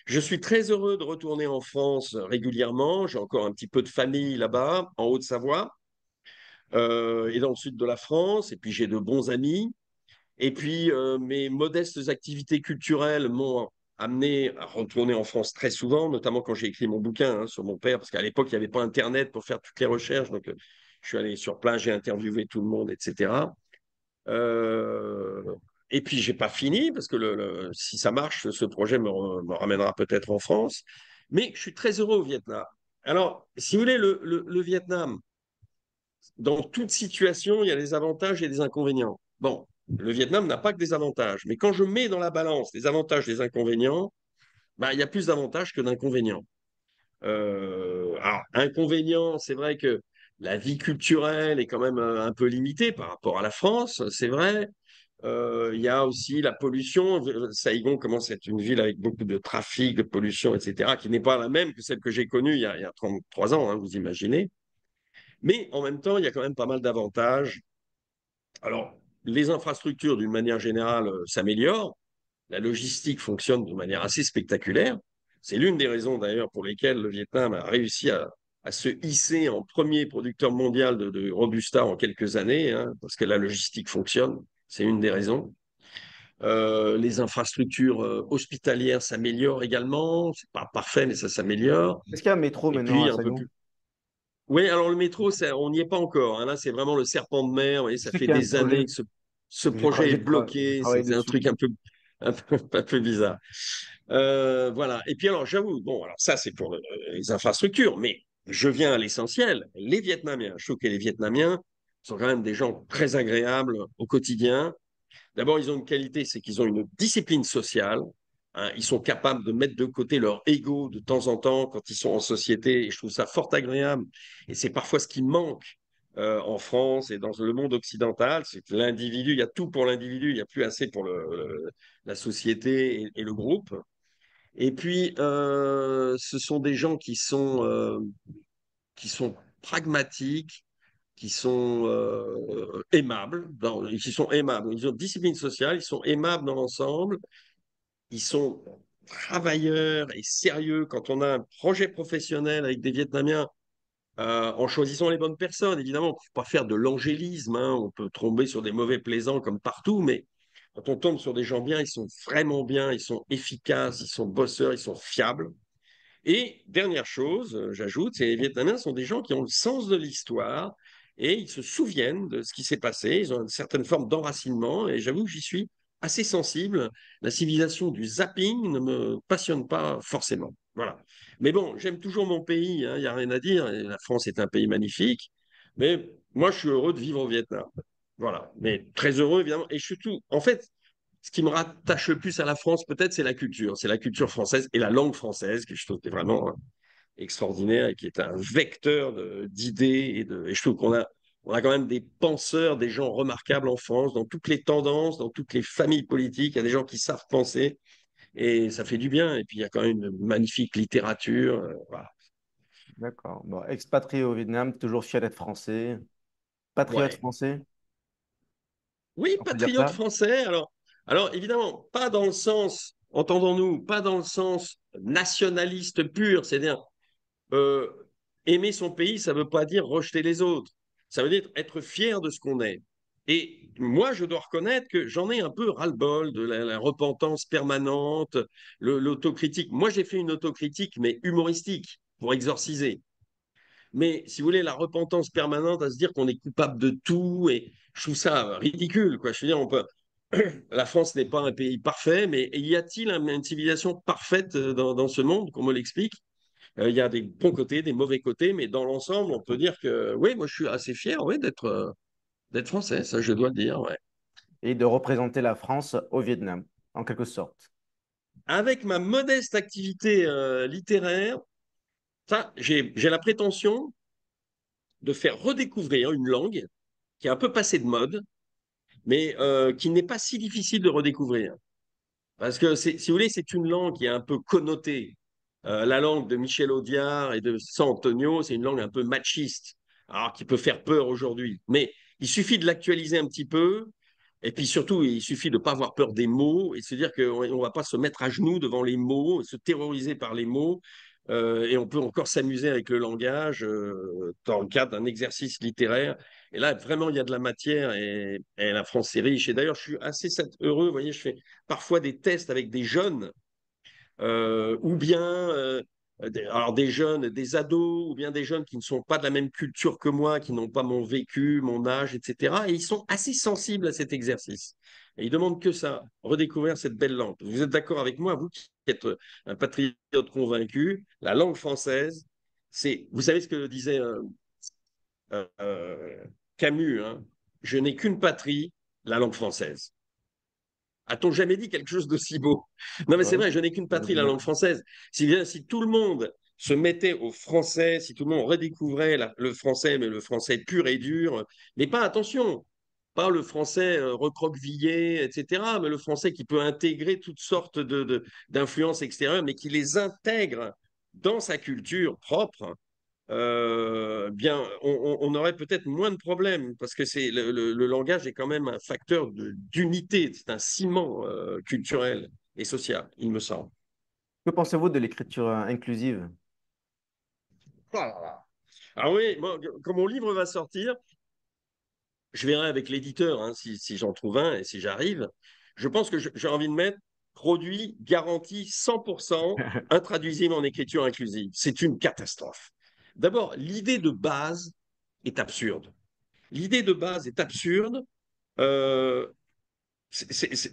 Je suis très heureux de retourner en France régulièrement. J'ai encore un petit peu de famille là-bas, en Haute-Savoie, et dans le sud de la France. Et puis j'ai de bons amis. Et puis mes modestes activités culturelles m'ont amené à retourner en France très souvent, notamment quand j'ai écrit mon bouquin sur mon père, parce qu'à l'époque, il n'y avait pas Internet pour faire toutes les recherches. Donc, je suis allé sur place, j'ai interviewé tout le monde, etc. Euh, et puis, j'ai pas fini, parce que si ça marche, ce projet me ramènera peut-être en France. Mais je suis très heureux au Vietnam. Alors, si vous voulez, le Vietnam, dans toute situation, il y a des avantages et des inconvénients. Bon, le Vietnam n'a pas que des avantages, mais quand je mets dans la balance les avantages et les inconvénients, ben, il y a plus d'avantages que d'inconvénients. Alors, inconvénient, c'est vrai que la vie culturelle est quand même un peu limitée par rapport à la France, c'est vrai. Il y a aussi la pollution. Saigon commence à être une ville avec beaucoup de trafic, de pollution, etc., qui n'est pas la même que celle que j'ai connue il y a 33 ans, hein, vous imaginez. Mais en même temps, il y a quand même pas mal d'avantages. Alors, les infrastructures, d'une manière générale, s'améliorent. La logistique fonctionne de manière assez spectaculaire. C'est l'une des raisons, d'ailleurs, pour lesquelles le Vietnam a réussi à se hisser en premier producteur mondial de Robusta en quelques années, hein, parce que la logistique fonctionne. C'est une des raisons. Les infrastructures hospitalières s'améliorent également. C'est pas parfait, mais ça s'améliore. Est-ce qu'il y a un métro Et maintenant puis, à un peu Saigon? plus, oui, alors le métro, on n'y est pas encore, hein. Là, c'est vraiment le serpent de mer. Vous voyez, Je ça sais fait qu'il y a un des années projet. que ce projet est J'ai bloqué. travaillé C'est un dessus. truc un peu bizarre. Voilà. Et puis alors, j'avoue, bon, alors ça, c'est pour les infrastructures, mais je viens à l'essentiel. Les Vietnamiens, je trouve que les Vietnamiens sont quand même des gens très agréables au quotidien. D'abord, ils ont une qualité, c'est qu'ils ont une discipline sociale. Hein. Ils sont capables de mettre de côté leur ego de temps en temps quand ils sont en société. Et je trouve ça fort agréable. Et c'est parfois ce qui manque en France et dans le monde occidental. C'est que l'individu, il y a tout pour l'individu, il n'y a plus assez pour la société et le groupe. Et puis, ce sont des gens qui sont pragmatiques, qui sont aimables, qui sont aimables. Ils ont une discipline sociale, ils sont aimables dans l'ensemble, ils sont travailleurs et sérieux. Quand on a un projet professionnel avec des Vietnamiens, en choisissant les bonnes personnes, évidemment, on ne peut pas faire de l'angélisme, hein, on peut tomber sur des mauvais plaisants comme partout, mais quand on tombe sur des gens bien, ils sont vraiment bien, ils sont efficaces, ils sont bosseurs, ils sont fiables. Et dernière chose, j'ajoute, c'est les Vietnamiens sont des gens qui ont le sens de l'histoire et ils se souviennent de ce qui s'est passé. Ils ont une certaine forme d'enracinement et j'avoue que j'y suis assez sensible. La civilisation du zapping ne me passionne pas forcément. Voilà. Mais bon, j'aime toujours mon pays, hein, il n'y a rien à dire. Et la France est un pays magnifique. Mais moi, je suis heureux de vivre au Vietnam. Voilà. Mais très heureux, évidemment. Et surtout, en fait, ce qui me rattache le plus à la France, peut-être, c'est la culture. C'est la culture française et la langue française, que je trouve qui est vraiment extraordinaire et qui est un vecteur d'idées. Et je trouve on a quand même des penseurs, des gens remarquables en France, dans toutes les tendances, dans toutes les familles politiques. Il y a des gens qui savent penser et ça fait du bien. Et puis, il y a quand même une magnifique littérature. Voilà. D'accord. Bon, expatrié au Vietnam, toujours fier d'être français. Patriote Ouais. français, Oui, on peut dire patriote ça? français. Alors évidemment, pas dans le sens, entendons-nous, pas dans le sens nationaliste pur, c'est-à-dire euh, aimer son pays, ça ne veut pas dire rejeter les autres. Ça veut dire être fier de ce qu'on est. Et moi, je dois reconnaître que j'en ai un peu ras-le-bol de la repentance permanente, l'autocritique. Moi, j'ai fait une autocritique, mais humoristique, pour exorciser. Mais si vous voulez, la repentance permanente à se dire qu'on est coupable de tout, et je trouve ça ridicule, quoi. Je veux dire, la France n'est pas un pays parfait, mais y a-t-il une civilisation parfaite dans ce monde, qu'on me l'explique? Il y a des bons côtés, des mauvais côtés, mais dans l'ensemble, on peut dire que oui, moi je suis assez fier, oui, d'être français, ça je dois le dire. Ouais. Et de représenter la France au Vietnam, en quelque sorte. Avec ma modeste activité littéraire, ça, j'ai la prétention de faire redécouvrir une langue qui est un peu passée de mode, mais qui n'est pas si difficile de redécouvrir. Parce que, si vous voulez, c'est une langue qui est un peu connotée. La langue de Michel Audiard et de San Antonio, c'est une langue un peu machiste, alors qui peut faire peur aujourd'hui. Mais il suffit de l'actualiser un petit peu. Et puis surtout, il suffit de ne pas avoir peur des mots et de se dire qu'on ne va pas se mettre à genoux devant les mots, se terroriser par les mots. Et on peut encore s'amuser avec le langage dans le cadre d'un exercice littéraire. Et là, vraiment, il y a de la matière et la France est riche. Et d'ailleurs, je suis assez heureux. Vous voyez, je fais parfois des tests avec des jeunes ou bien alors des jeunes, des ados, ou bien des jeunes qui ne sont pas de la même culture que moi, qui n'ont pas mon vécu, mon âge, etc. Et ils sont assez sensibles à cet exercice. Et ils demandent que ça, redécouvrir cette belle langue. Vous êtes d'accord avec moi, vous qui êtes un patriote convaincu, la langue française, c'est, vous savez ce que disait euh, Camus, hein, je n'ai qu'une patrie, la langue française. A-t-on jamais dit quelque chose d'aussi beau? Non, mais c'est Ouais, vrai, je n'ai qu'une patrie, la bien. langue française. Si tout le monde se mettait au français, si tout le monde redécouvrait le français, mais le français pur et dur, mais pas, attention, pas le français recroquevillé, etc., mais le français qui peut intégrer toutes sortes d'influences extérieures, mais qui les intègre dans sa culture propre, bien, on aurait peut-être moins de problèmes parce que le langage est quand même un facteur d'unité, c'est un ciment culturel et social, il me semble. Que pensez-vous de l'écriture inclusive? Voilà. Ah oui, moi, quand mon livre va sortir, je verrai avec l'éditeur hein, si j'en trouve un et si j'arrive. Je pense que j'ai envie de mettre produit garanti 100% intraduisible en écriture inclusive. C'est une catastrophe. D'abord, l'idée de base est absurde. L'idée de base est absurde. Euh,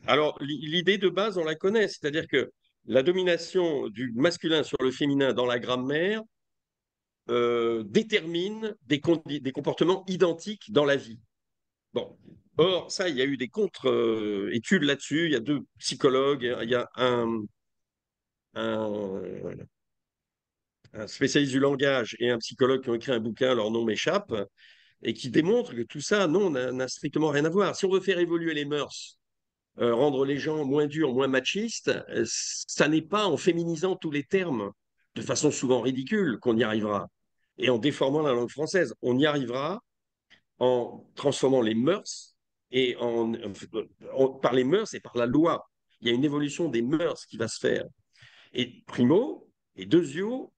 alors, l'idée de base, on la connaît, c'est-à-dire que la domination du masculin sur le féminin dans la grammaire détermine des comportements identiques dans la vie. Bon. Or, ça, il y a eu des contre-études là-dessus. Il y a deux psychologues, il y a un, un spécialiste du langage et un psychologue qui ont écrit un bouquin, leur nom m'échappe, et qui démontrent que tout ça, non, n'a strictement rien à voir. Si on veut faire évoluer les mœurs, rendre les gens moins durs, moins machistes, ça n'est pas en féminisant tous les termes de façon souvent ridicule qu'on y arrivera. Et en déformant la langue française, on y arrivera en transformant les mœurs et par les mœurs et par la loi. Il y a une évolution des mœurs qui va se faire. Et primo, et deuxio,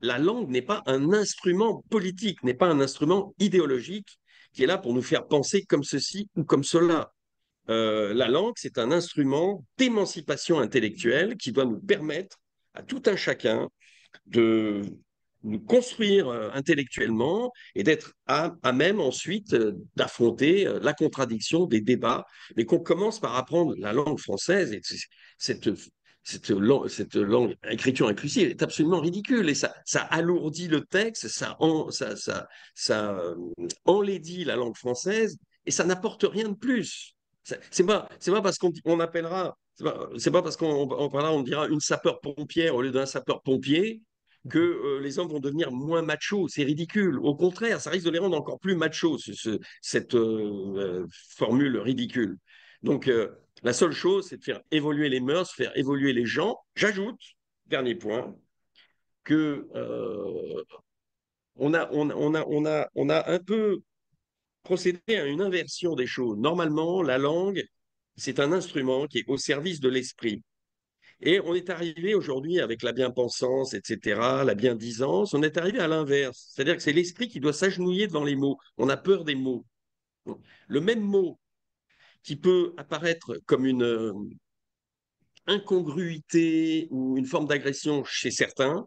la langue n'est pas un instrument politique, n'est pas un instrument idéologique qui est là pour nous faire penser comme ceci ou comme cela. La langue, c'est un instrument d'émancipation intellectuelle qui doit nous permettre à tout un chacun de nous construire intellectuellement et d'être à même ensuite d'affronter la contradiction des débats, mais qu'on commence par apprendre la langue française. Et cette, cette langue, écriture inclusive est absolument ridicule et ça alourdit le texte, ça enlaidit la langue française et ça n'apporte rien de plus. C'est pas parce qu'on appellera, c'est pas parce qu'on parlera, on dira une sapeur-pompière au lieu d'un sapeur-pompier que les hommes vont devenir moins machos. C'est ridicule. Au contraire, ça risque de les rendre encore plus machos, cette formule ridicule. Donc, la seule chose, c'est de faire évoluer les mœurs, faire évoluer les gens. J'ajoute, dernier point, que on a un peu procédé à une inversion des choses. Normalement, la langue, c'est un instrument qui est au service de l'esprit. Et on est arrivé aujourd'hui avec la bien-pensance, etc., la bien-disance, on est arrivé à l'inverse. C'est-à-dire que c'est l'esprit qui doit s'agenouiller devant les mots. On a peur des mots. Le même mot qui peut apparaître comme une incongruité ou une forme d'agression chez certains,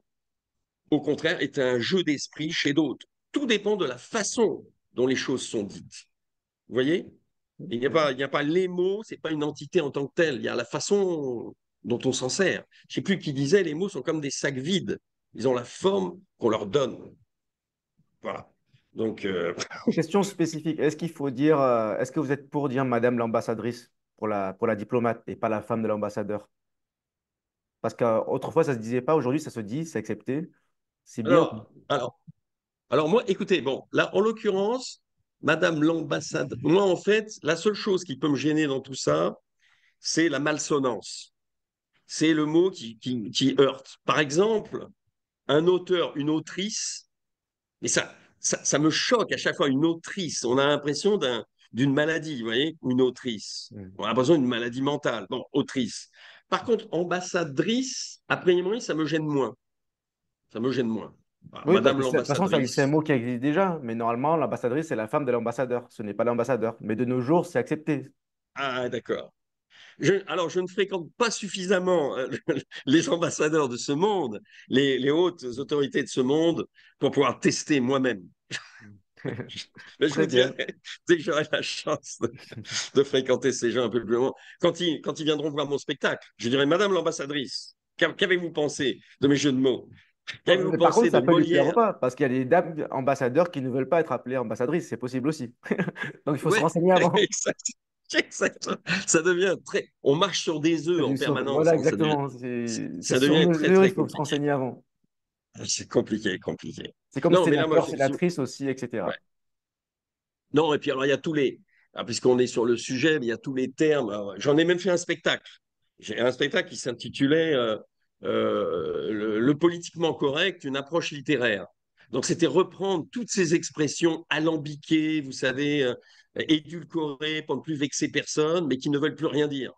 au contraire, est un jeu d'esprit chez d'autres. Tout dépend de la façon dont les choses sont dites. Vous voyez? Il n'y a pas les mots, c'est pas une entité en tant que telle. Il y a la façon dont on s'en sert. Je ne sais plus qui disait, les mots sont comme des sacs vides. Ils ont la forme qu'on leur donne. Voilà. Donc, Question spécifique. Est-ce qu'il faut dire, est-ce que vous êtes pour dire Madame l'ambassadrice pour la diplomate et pas la femme de l'ambassadeur? Parce qu'autrefois, ça se disait pas, aujourd'hui, ça se dit, c'est accepté. C'est bien. alors, alors, alors, moi, écoutez, bon, là, en l'occurrence, Madame l'ambassade, moi, en fait, la seule chose qui peut me gêner dans tout ça, c'est la malsonance. C'est le mot qui heurte. Par exemple, un auteur, une autrice, mais ça me choque à chaque fois, une autrice. On a l'impression d'une maladie, vous voyez, une autrice. Mm. On a l'impression d'une maladie mentale. Bon, autrice. Par contre, ambassadrice, a priori, ça me gêne moins. Ça me gêne moins. Voilà, Oui, parce Madame que de toute façon, c'est un l'ambassadrice. mot qui existe déjà, mais normalement, l'ambassadrice, c'est la femme de l'ambassadeur, ce n'est pas l'ambassadeur. Mais de nos jours, c'est accepté. Ah, d'accord. Alors, je ne fréquente pas suffisamment les ambassadeurs de ce monde, les hautes autorités de ce monde, pour pouvoir tester moi-même. Mais je vous Très bien. dirai, dès que j'aurai la chance de fréquenter ces gens un peu plus loin, quand ils viendront voir mon spectacle, je dirai, Madame l'ambassadrice, qu'avez-vous pensé de mes jeux de mots? Bon, Qu'avez-vous mais par contre, pensé de ça peut lui plaire ou Molière? pas, parce qu'il y a des dames ambassadeurs qui ne veulent pas être appelées ambassadrices, c'est possible aussi. Donc, il faut se Ouais, renseigner avant. exact. Exact. Ça devient très. On marche sur des œufs en permanence, Voilà, hein. exactement. C'est Ça sur devient très, mesure, il très faut se compliqué. renseigner avant. C'est compliqué, compliqué. C'est comme Non, mais là, moi, sénateur, sénatrice aussi, ouais. etc. Non, et puis alors, il y a tous les. Ah, puisqu'on est sur le sujet, il y a tous les termes. J'en ai même fait un spectacle. J'ai un spectacle qui s'intitulait le politiquement correct, une approche littéraire. Donc, c'était reprendre toutes ces expressions alambiquées, vous savez, édulcorées pour ne plus vexer personne, mais qui ne veulent plus rien dire.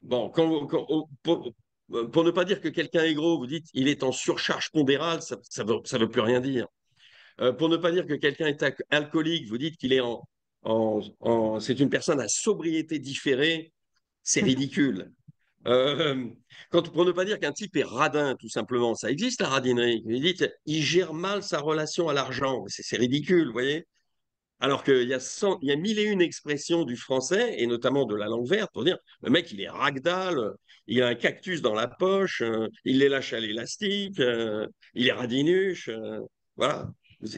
Bon, pour ne pas dire que quelqu'un est gros, vous dites il est en surcharge pondérale, ça veut plus rien dire. Pour ne pas dire que quelqu'un est alcoolique, vous dites qu'il est c'est une personne à sobriété différée, c'est ridicule. Euh, pour ne pas dire qu'un type est radin, tout simplement, ça existe la radinerie. Vous dites il gère mal sa relation à l'argent, c'est ridicule, vous voyez. Alors il y a mille et une expressions du français, et notamment de la langue verte, pour dire le mec, il est ragdoll, il a un cactus dans la poche, il les lâche à l'élastique, il est radinuche. Voilà.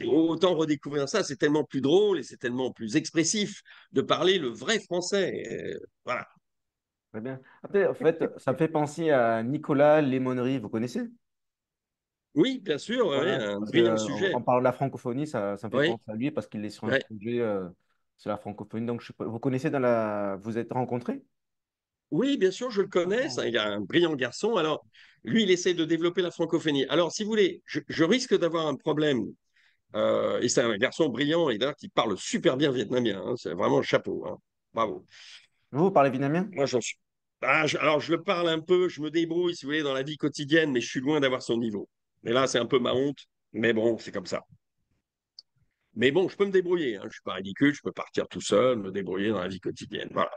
Autant redécouvrir ça, c'est tellement plus drôle et c'est tellement plus expressif de parler le vrai français. Voilà. Très bien. Après, en fait, ça me fait penser à Nicolas Lémonerie, vous connaissez? Oui, bien sûr, ouais, Voilà, un parce que, brillant on sujet. parle de la francophonie, ça me fait Oui, penser à lui parce qu'il est sur un ouais. projet sur la francophonie. Donc, vous connaissez vous êtes rencontrés? Oui, bien sûr, je le connais. Il y a un brillant garçon. Alors, lui, il essaie de développer la francophonie. Alors, si vous voulez, je risque d'avoir un problème. Et c'est un garçon brillant et d'ailleurs qui parle super bien vietnamien, hein. C'est vraiment le chapeau, hein. Bravo. Vous parlez vietnamien? Moi, j'en suis. Ah, alors, je le parle un peu, je me débrouille, si vous voulez, dans la vie quotidienne, mais je suis loin d'avoir son niveau. Et là, c'est un peu ma honte. Mais bon, c'est comme ça. Mais bon, je peux me débrouiller, hein. Je ne suis pas ridicule, je peux partir tout seul, me débrouiller dans la vie quotidienne. Voilà.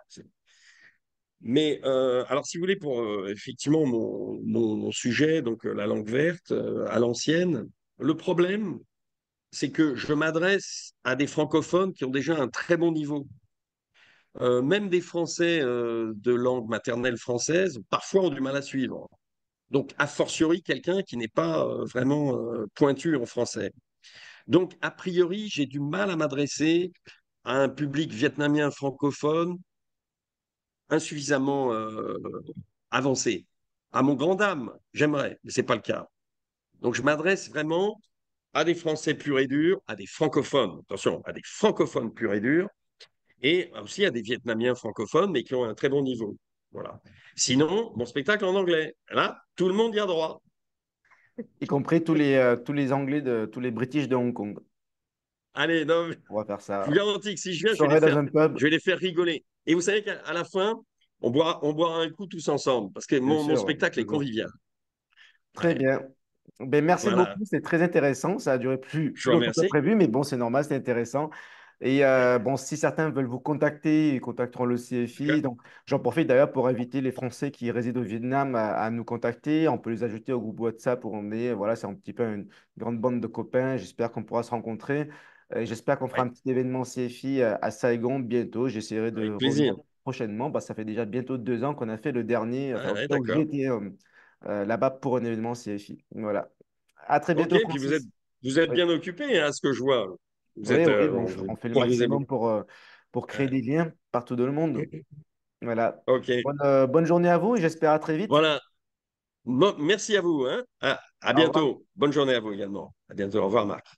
Mais alors, si vous voulez, pour effectivement mon sujet, donc la langue verte à l'ancienne, le problème, c'est que je m'adresse à des francophones qui ont déjà un très bon niveau. Même des Français de langue maternelle française, parfois ont du mal à suivre. Donc, a fortiori, quelqu'un qui n'est pas vraiment pointu en français. Donc, a priori, j'ai du mal à m'adresser à un public vietnamien francophone insuffisamment avancé. À mon grand dame, j'aimerais, mais ce n'est pas le cas. Donc, je m'adresse vraiment à des Français purs et durs, à des francophones, attention, à des francophones purs et durs, et aussi à des Vietnamiens francophones, mais qui ont un très bon niveau. Voilà. Sinon, mon spectacle en anglais, là, tout le monde y a droit. Y compris tous les Anglais, tous les British de Hong Kong. Allez, non, On va faire je vous ça. garantis que si je Je viens, serai dans un pub, je vais les faire rigoler. Et vous savez qu'à la fin, on boira un coup tous ensemble, parce que bien mon sûr, spectacle est toujours. convivial. Très Ouais. bien. Ben, merci Voilà. beaucoup, c'est très intéressant. Ça a duré plus Je vous longtemps que remercie. prévu, mais bon, c'est normal, c'est intéressant. Et bon, si certains veulent vous contacter, ils contacteront le CFI. D'accord. Donc, j'en profite d'ailleurs pour inviter les Français qui résident au Vietnam à nous contacter. On peut les ajouter au groupe WhatsApp où on est. Voilà, c'est un petit peu une grande bande de copains. J'espère qu'on pourra se rencontrer. J'espère qu'on fera Ouais. un petit événement CFI à Saigon bientôt. J'essaierai de Avec revenir plaisir. prochainement. Bah, ça fait déjà bientôt 2 ans qu'on a fait le dernier, enfin, Ah, en tout ouais, cas, où j'ai d'accord. été là-bas pour un événement CFI. Voilà. À très Ok, bientôt, puis Francis. vous êtes Oui, bien occupé, hein, à ce que je vois. Vous oui, êtes, oui, bon, vous on fait le produisez maximum beaucoup. pour créer Ouais. des liens partout dans le monde. Voilà. Ok. Bonne journée à vous et j'espère à très vite. Voilà. Bon, merci à vous, hein. À Au revoir. bientôt. Bonne journée à vous également. À bientôt. Au revoir, Marc.